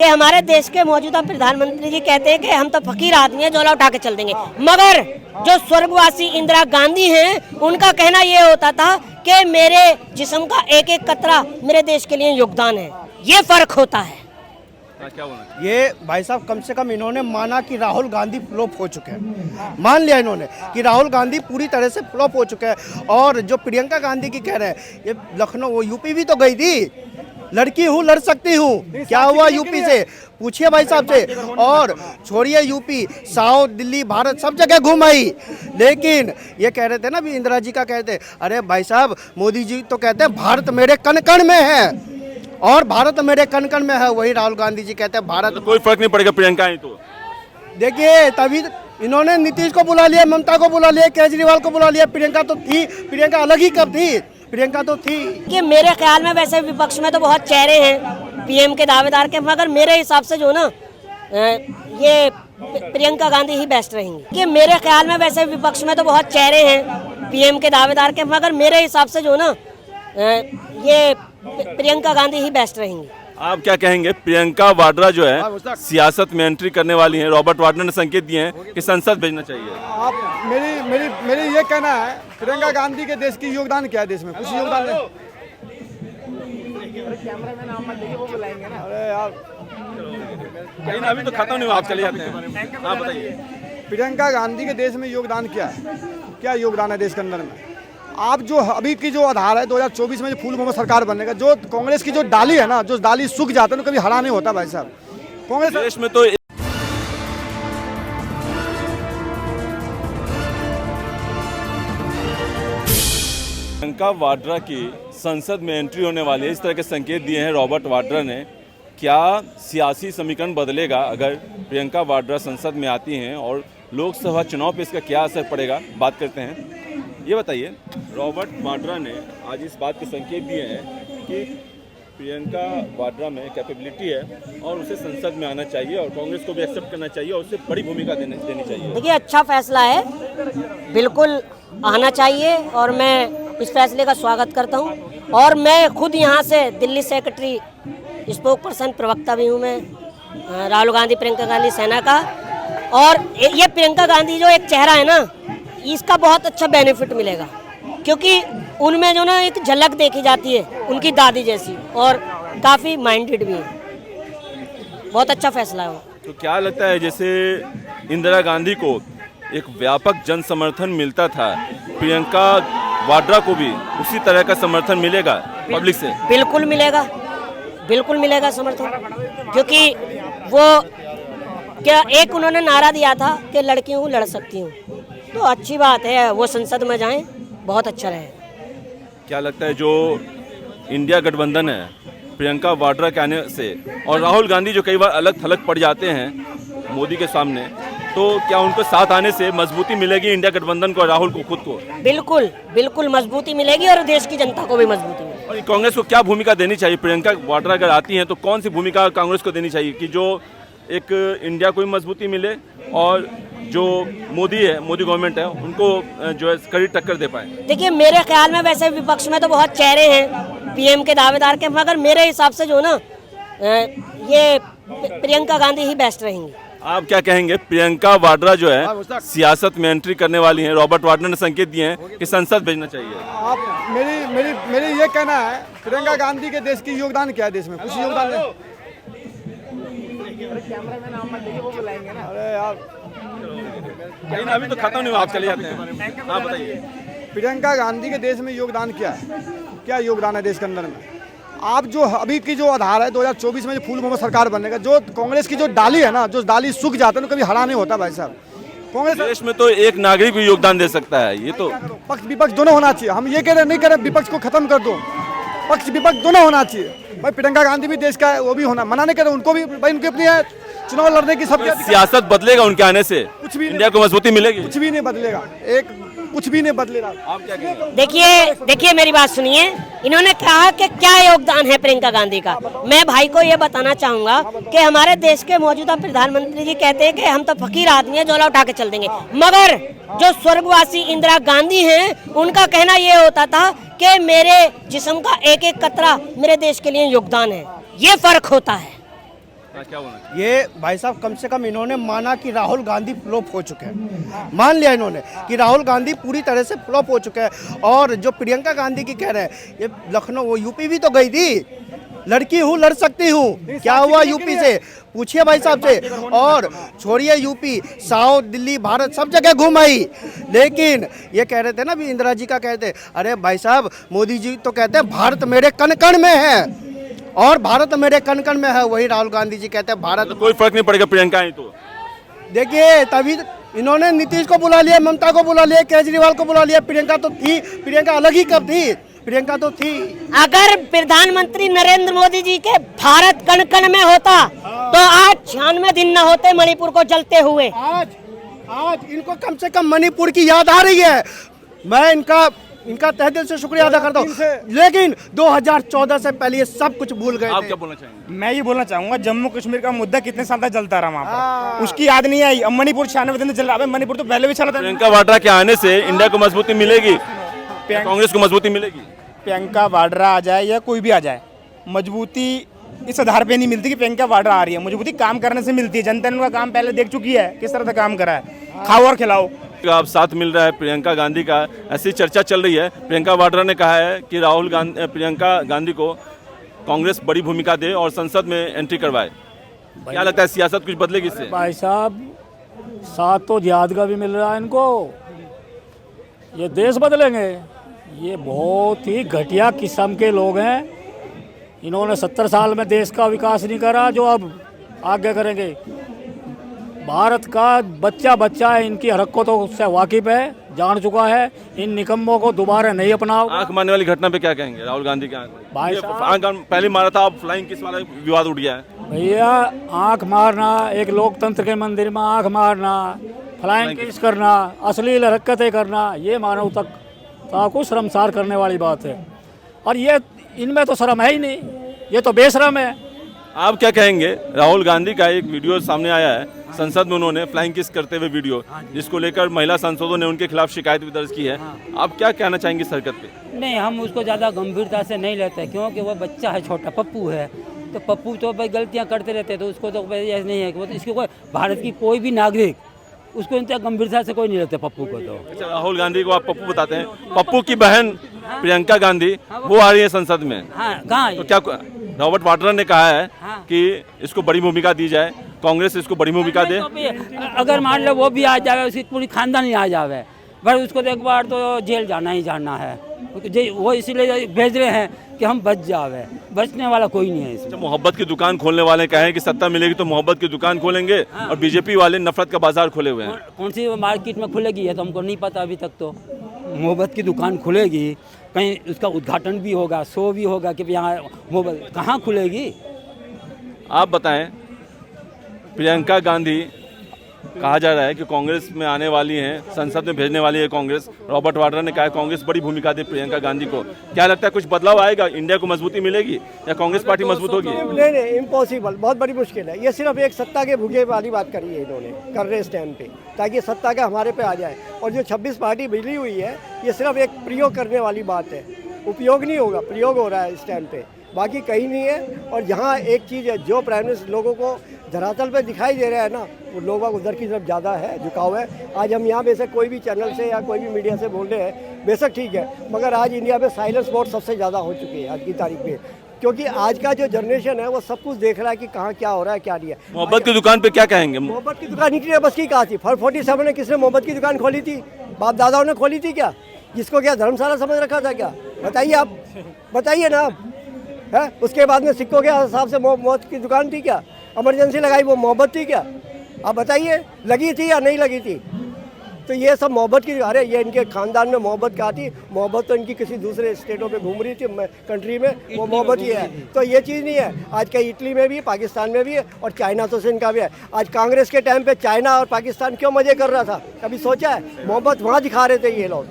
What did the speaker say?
कि हमारे देश के मौजूदा प्रधानमंत्री जी कहते हैं कि हम तो फकीर आदमी हैं, झोला उठा के चल देंगे। मगर जो स्वर्गवासी इंदिरा गांधी हैं, उनका कहना ये होता था कि मेरे जिस्म का एक एक कतरा मेरे देश के लिए योगदान है। ये फर्क होता है। क्या होना ये भाई साहब कम से कम इन्होंने माना कि राहुल गांधी फ्लॉप हो चुके हैं। मान लिया इन्होंने कि राहुल गांधी पूरी तरह से फ्लॉप हो चुके हैं। और जो प्रियंका गांधी की कह रहे हैं, ये लखनऊ वो यूपी भी तो गई थी, लड़की हूँ लड़ सकती हूँ, क्या हुआ यूपी से पूछिए भाई साहब से। और छोड़िए यूपी, साउथ, दिल्ली, भारत सब जगह घूम आई। लेकिन ये कह रहे थे ना भी इंदिरा जी का कहते, अरे भाई साहब मोदी जी तो कहते हैं भारत मेरे कण कण में है, और भारत मेरे कण कण में है। वही राहुल गांधी जी कहते हैं भारत तो कोई फर्क नहीं पड़ेगा प्रियंका आई तो। देखिए तभी इन्होंने नीतीश को बुला लिया, ममता को बुला लिया, केजरीवाल को बुला लिया। प्रियंका तो थी, प्रियंका अलग ही कब थी, प्रियंका तो थी। कि मेरे ख्याल में वैसे विपक्ष में तो बहुत चेहरे हैं पीएम के दावेदार के, मगर मेरे हिसाब से जो ना ये प्रियंका गांधी ही बेस्ट रहेंगी। कि मेरे ख्याल में वैसे विपक्ष में तो बहुत चेहरे हैं पीएम के दावेदार के, मगर मेरे हिसाब से जो ना ये प्रियंका गांधी ही बेस्ट रहेंगी। आप क्या कहेंगे? प्रियंका वाड्रा जो है सियासत में एंट्री करने वाली हैं। रॉबर्ट वाड्रा ने संकेत दिए हैं कि संसद भेजना चाहिए। आप मेरी ये कहना है, प्रियंका गांधी के देश की योगदान क्या है, देश में कुछ योगदान है? अरे यार लेकिन अभी तो खत्म नहीं हुआ, आप चले जाते हैं। आप बताइए प्रियंका गांधी के देश में योगदान क्या है, क्या योगदान है देश के अंदर में? आप जो अभी की जो आधार है 2024 में जो फुल बहुमत सरकार बनने का, जो कांग्रेस की जो डाली है ना, जो डाली सूख जाता है तो कभी हरा नहीं होता भाई साहब। कांग्रेस देश में तो प्रियंका वाड्रा की संसद में एंट्री होने वाली है, इस तरह के संकेत दिए हैं रॉबर्ट वाड्रा ने। क्या सियासी समीकरण बदलेगा अगर प्रियंका वाड्रा संसद में आती हैं, और लोकसभा चुनाव पे इसका क्या असर पड़ेगा, बात करते हैं। ये बताइए, रॉबर्ट वाड्रा ने आज इस बात के संकेत दिए हैं कि प्रियंका वाड्रा में कैपेबिलिटी है और उसे संसद में आना चाहिए, और कांग्रेस को भी एक्सेप्ट करना चाहिए और उसे बड़ी भूमिका देनी चाहिए। देखिए अच्छा फैसला है, बिल्कुल आना चाहिए और मैं इस फैसले का स्वागत करता हूँ। और मैं खुद यहाँ से दिल्ली सेक्रेटरी स्पोक पर्सन प्रवक्ता भी हूँ मैं राहुल गांधी प्रियंका गांधी सेना का। और ये प्रियंका गांधी जो एक चेहरा है ना, इसका बहुत अच्छा बेनिफिट मिलेगा, क्योंकि उनमें जो ना एक झलक देखी जाती है उनकी दादी जैसी, और काफ़ी माइंडेड भी है। बहुत अच्छा फैसला है वो। तो क्या लगता है, जैसे इंदिरा गांधी को एक व्यापक जन समर्थन मिलता था, प्रियंका वाड्रा को भी उसी तरह का समर्थन मिलेगा पब्लिक से? बिल्कुल मिलेगा, बिल्कुल मिलेगा समर्थन, क्योंकि वो क्या एक उन्होंने नारा दिया था कि लड़की हूँ लड़ सकती हूँ, तो अच्छी बात है वो संसद में जाएं, बहुत अच्छा रहे। क्या लगता है, जो इंडिया गठबंधन है प्रियंका वाड्रा के आने से, और राहुल गांधी जो कई बार अलग थलग पड़ जाते हैं मोदी के सामने, तो क्या उनको साथ आने से मजबूती मिलेगी इंडिया गठबंधन को, राहुल को खुद को? बिल्कुल बिल्कुल मजबूती मिलेगी, और देश की जनता को भी मजबूती मिलेगी। और कांग्रेस को क्या भूमिका देनी चाहिए? प्रियंका वाड्रा अगर आती हैं तो कौन सी भूमिका कांग्रेस को देनी चाहिए कि जो एक इंडिया को भी मजबूती मिले, और जो मोदी है, मोदी गवर्नमेंट है, उनको जो है कड़ी टक्कर दे पाए? देखिए मेरे ख्याल में वैसे विपक्ष में तो बहुत चेहरे हैं पीएम के दावेदार के, मगर मेरे हिसाब से जो ना ये प्रियंका गांधी ही बेस्ट रहेंगी। आप क्या कहेंगे? प्रियंका वाड्रा जो है सियासत में एंट्री करने वाली हैं। रॉबर्ट वाड्रा ने संकेत दिए हैं कि संसद भेजना चाहिए। आप मेरी ये कहना है, प्रियंका गांधी के देश की योगदान क्या है, देश में कुछ योगदान है? अरे यार लेकिन अभी तो खत्म नहीं हुआ, आप चले जाते हैं। आप बताइए प्रियंका गांधी के देश में योगदान क्या है, क्या योगदान है देश के अंदर में? आप जो अभी की जो आधार है 2024 में जो फुल बहुमत सरकार बनने का, जो कांग्रेस की जो डाली है ना, जो डाली सूख जाता है तो कभी हरा नहीं होता भाई साहब। कांग्रेस देश में तो एक नागरिक भी योगदान दे सकता है, ये तो पक्ष विपक्ष दोनों होना चाहिए। हम ये कह रहे नहीं कह रहे विपक्ष को खत्म कर दो, पक्ष विपक्ष दोनों होना चाहिए भाई। प्रियंका गांधी भी देश का है, वो भी होना, मना नहीं कर रहे, उनको भी भाई, उनकी अपनी है चुनाव लड़ने की सबकी। सियासत बदलेगा उनके आने से? कुछ भी इंडिया को मजबूती मिलेगी? कुछ भी नहीं बदलेगा, कुछ भी नहीं बदलेगा। आप क्या कहेंगे? देखिए मेरी बात सुनिए, इन्होंने कहा कि क्या योगदान है प्रियंका गांधी का। मैं भाई को ये बताना चाहूंगा कि हमारे देश के मौजूदा प्रधानमंत्री जी कहते हैं कि हम तो फकीर आदमी हैं, झोला उठा के चल देंगे। मगर जो स्वर्गवासी इंदिरा गांधी हैं, उनका कहना ये होता था कि मेरे जिस्म का एक एक कतरा मेरे देश के लिए योगदान है। ये फर्क होता है। क्या बोलना चाहिए? ये भाई साहब कम से कम इन्होंने माना कि राहुल गांधी फ्लॉप हो चुके हैं। मान लिया इन्होंने कि राहुल गांधी पूरी तरह से फ्लॉप हो चुके हैं। और जो प्रियंका गांधी की कह रहे हैं, ये लखनऊ वो यूपी भी तो गई थी, लड़की हूँ लड़ सकती हूँ, क्या हुआ यूपी से पूछिए भाई साहब से। और छोड़िए यूपी, साउथ दिल्ली भारत सब जगह घूम आई, लेकिन ये कह रहे थे ना भी इंदिरा जी का कहते, अरे भाई साहब मोदी जी तो कहते हैं भारत मेरे कण कण में है, और भारत मेरे कण कण में है, वही राहुल गांधी जी कहते हैं भारत। तो कोई फर्क नहीं पड़ेगा प्रियंका आई तो? देखिए तभी इन्होंने नीतीश को बुला लिया, ममता को बुला लिया, केजरीवाल को बुला लिया, प्रियंका तो थी, प्रियंका अलग ही कब थी, प्रियंका तो थी। अगर प्रधानमंत्री नरेंद्र मोदी जी के भारत कण कण में होता तो आज 96 दिन न होते मणिपुर को जलते हुए। आज इनको कम से कम मणिपुर की याद आ रही है। मैं इनका तहे दिल से शुक्रिया अदा करता हूँ, लेकिन 2014 से पहले ये सब कुछ भूल गए आप थे। क्या बोलना चाहेंगे? मैं ये बोलना चाहूंगा, जम्मू कश्मीर का मुद्दा कितने साल तक जलता रहा वहाँ पर, उसकी याद नहीं आई। अब मणिपुर 96 दिन चल रहा है, मणिपुर तो पहले भी चला था। प्रियंका वाड्रा के आने से इंडिया को मजबूती मिलेगी, कांग्रेस को मजबूती मिलेगी? प्रियंका वाड्रा आ जाए या कोई भी आ जाए, मजबूती इस आधार पे नहीं मिलती कि प्रियंका वाड्रा आ रही है। मजबूती काम करने से मिलती है। जनता ने उनका काम पहले देख चुकी है, किस तरह से काम करा है, खाओ और खिलाओ। आप साथ मिल रहा है प्रियंका गांधी का, ऐसी चर्चा चल रही है। प्रियंका वाड्रा ने कहा है कि प्रियंका गांधी को कांग्रेस बड़ी भूमिका दे और संसद में एंट्री करवाए। क्या लगता है सियासत कुछ बदलेगी इससे? भाई साहब साथ तो जिहाद का भी मिल रहा है इनको, ये देश बदलेंगे? ये बहुत ही घटिया किस्म के लोग हैं। इन्होंने 70 साल में देश का विकास नहीं करा जो अब आगे करेंगे। भारत का बच्चा है, इनकी हरकतों से वाकिफ है, जान चुका है। इन निकम्मों को दोबारा नहीं अपनाओ। आंख मारने वाली घटना पे क्या कहेंगे? राहुल गांधी के भाई आंख पहले मारा था, अब फ्लाइंग किस वाला विवाद उठ गया है। भैया आंख मारना, एक लोकतंत्र के मंदिर में आंख मारना, फ्लाइंग किस करना, अश्लील हरकतें करना, ये मानवता को शर्मसार करने वाली बात है। और ये इनमें तो शर्म है ही नहीं, ये तो बेशरम है। आप क्या कहेंगे? राहुल गांधी का एक वीडियो सामने आया है, संसद में उन्होंने फ्लाइंग किस करते हुए वीडियो, जिसको लेकर महिला सांसदों ने उनके खिलाफ शिकायत भी दर्ज की है। आप क्या कहना चाहेंगे इस हरकत पे? नहीं, हम उसको ज़्यादा गंभीरता से नहीं लेते, क्योंकि वो बच्चा है, छोटा पप्पू है। तो पप्पू तो भाई गलतियां करते रहते हैं, तो उसको तो भाई ऐसा नहीं है कि वो तो इसको भारत की कोई भी नागरिक उसको इतना गंभीरता से कोई नहीं लेते पप्पू को। तो अच्छा, राहुल गांधी को आप पप्पू बताते हैं, पप्पू की बहन प्रियंका गांधी वो आ रही है संसद में। हाँ, कहाँ? तो क्या रॉबर्ट वाड्रा ने कहा है हाँ। कि इसको बड़ी भूमिका दी जाए, कांग्रेस इसको बड़ी भूमिका दे। तो भी अगर मान लो वो भी आ जाए, उसकी पूरी खानदान ही आ जाए, पर उसको तो एक बार तो जेल जाना ही जाना है। वो इसीलिए भेज रहे हैं कि हम बच जावे, बचने वाला कोई नहीं है इसमें। मोहब्बत की दुकान खोलने वाले कहे कि सत्ता मिलेगी तो मोहब्बत की दुकान खोलेंगे, और बीजेपी वाले नफरत का बाजार खोले हुए हैं। कौन सी मार्केट में खुलेगी है तो हमको नहीं पता अभी तक। तो मोहब्बत की दुकान खुलेगी, कहीं उसका उद्घाटन भी होगा, शो भी होगा कि यहाँ मोहब्बत कहाँ खुलेगी। आप बताएं, प्रियंका गांधी कहा जा रहा है कि कांग्रेस में आने वाली हैं, संसद में भेजने वाली है कांग्रेस। रॉबर्ट वाड्रा ने कहा है कांग्रेस बड़ी भूमिका दे प्रियंका गांधी को। क्या लगता है कुछ बदलाव आएगा? इंडिया को मजबूती मिलेगी या कांग्रेस पार्टी मजबूत होगी? नहीं, इम्पॉसिबल, बहुत बड़ी मुश्किल है। ये सिर्फ एक सत्ता के भूखे वाली बात करी है इन्होंने, कर रहे इस टाइम पे, ताकि सत्ता का हमारे पे आ जाए। और जो 26 पार्टी बिजली हुई है, ये सिर्फ एक प्रयोग करने वाली बात है, उपयोग नहीं होगा, प्रयोग हो रहा है इस टाइम पे, बाकी कहीं नहीं है। और यहाँ एक चीज़ है, जो प्राइम मिनिस्टर लोगों को धरातल पे दिखाई दे रहा है ना, वो लोगों को उधर की तरफ ज़्यादा है, झुकाव है। आज हम यहाँ बेशक कोई भी चैनल से या कोई भी मीडिया से बोल रहे हैं, बेशक ठीक है, मगर आज इंडिया में साइलेंस वोट सबसे ज़्यादा हो चुकी है आज की तारीख में, क्योंकि आज का जो जनरेशन है वो सब कुछ देख रहा है कि कहाँ क्या हो रहा है, क्या नहीं है। मोहब्बत की दुकान पे क्या कहेंगे? मोहब्बत की दुकान निकली बस की कहाँ थी? 47 ने किसने मोहब्बत की दुकान खोली थी? बाप दादाओं ने खोली थी क्या? जिसको क्या धर्मशाला समझ रखा था क्या? बताइए आप, बताइए ना आप, है? उसके बाद में सिक्कों के हिसाब से मौत की दुकान थी क्या? इमरजेंसी लगाई, वो मोहब्बत थी क्या? आप बताइए, लगी थी या नहीं लगी थी? तो ये सब मोहब्बत की, अरे ये इनके खानदान में मोहब्बत क्या थी? मोहब्बत तो इनकी किसी दूसरे स्टेटों पे घूम रही थी, कंट्री में, वो मोहब्बत ही है। तो ये चीज़ नहीं है। आज कहीं इटली में भी, पाकिस्तान में भी है, और चाइना तो इनका भी है। आज कांग्रेस के टाइम पे चाइना और पाकिस्तान क्यों मजे कर रहा था? कभी सोचा है? मोहब्बत वहाँ दिखा रहे थे ये लोग।